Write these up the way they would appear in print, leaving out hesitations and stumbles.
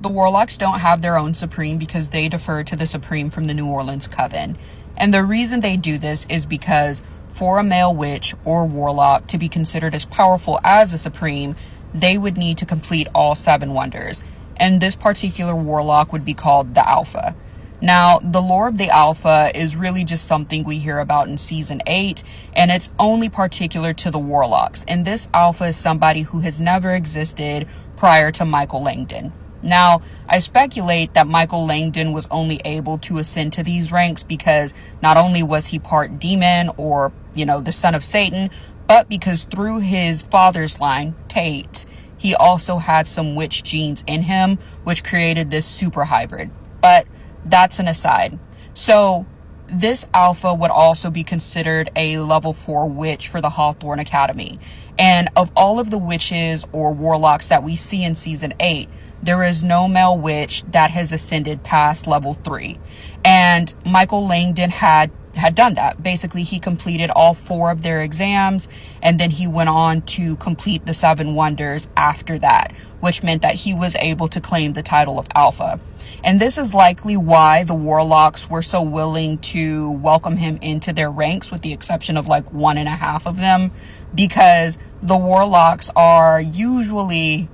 The Warlocks don't have their own Supreme because they defer to the Supreme from the New Orleans Coven. And the reason they do this is because for a male witch or warlock to be considered as powerful as a Supreme, they would need to complete all 7 wonders. And this particular warlock would be called the Alpha. Now, the lore of the Alpha is really just something we hear about in Season 8, and it's only particular to the Warlocks. And this Alpha is somebody who has never existed prior to Michael Langdon. Now, I speculate that Michael Langdon was only able to ascend to these ranks because not only was he part demon or, the son of Satan, but because through his father's line, Tate, he also had some witch genes in him, which created this super hybrid. But that's an aside. So this Alpha would also be considered a level 4 witch for the Hawthorne Academy. And of all of the witches or warlocks that we see in Season 8, there is no male witch that has ascended past level 3. And Michael Langdon had done that. Basically, he completed all 4 of their exams, and then he went on to complete the 7 wonders after that, which meant that he was able to claim the title of Alpha. And this is likely why the Warlocks were so willing to welcome him into their ranks, with the exception of like 1.5 of them, because the Warlocks are usually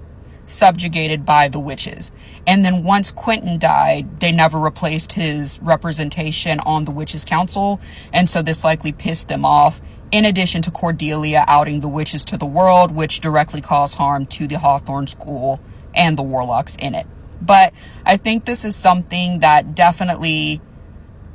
subjugated by the witches. And then once Quentin died, they never replaced his representation on the Witches' Council, and so this likely pissed them off, in addition to Cordelia outing the witches to the world, which directly caused harm to the Hawthorne School and the Warlocks in it. But I think this is something that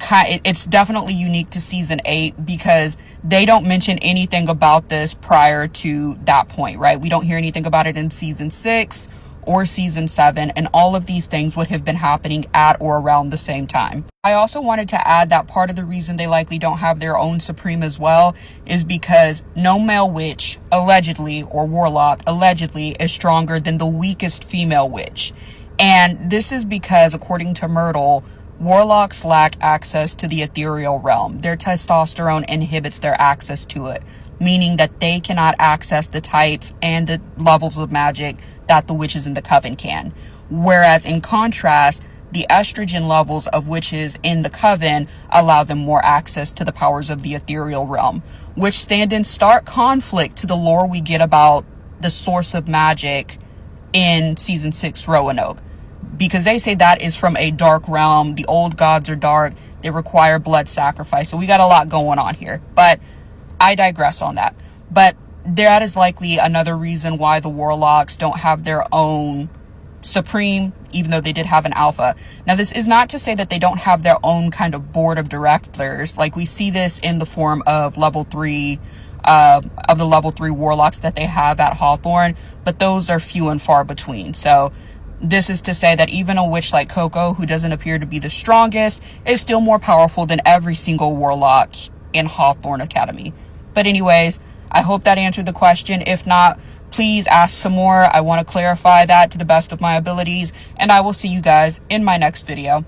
it's definitely unique to Season 8 because they don't mention anything about this prior to that point, right? We don't hear anything about it in Season 6 or Season 7, and all of these things would have been happening at or around the same time. I also wanted to add that part of the reason they likely don't have their own Supreme as well is because no male witch, allegedly, or warlock, allegedly, is stronger than the weakest female witch. And this is because, according to Myrtle, warlocks lack access to the ethereal realm. Their testosterone inhibits their access to it, meaning that they cannot access the types and the levels of magic that the witches in the coven can. Whereas in contrast, the estrogen levels of witches in the coven allow them more access to the powers of the ethereal realm, which stand in stark conflict to the lore we get about the source of magic in Season 6 Roanoke. Because they say that is from a dark realm. The old gods are dark. They require blood sacrifice. So we got a lot going on here. But I digress on that. But that is likely another reason why the Warlocks don't have their own Supreme, even though they did have an Alpha. Now, this is not to say that they don't have their own kind of board of directors. Like, we see this in the form of level 3, of the level 3 Warlocks that they have at Hawthorne. But those are few and far between. So this is to say that even a witch like Coco, who doesn't appear to be the strongest, is still more powerful than every single warlock in Hawthorne Academy. But anyways, I hope that answered the question. If not, please ask some more. I want to clarify that to the best of my abilities, and I will see you guys in my next video.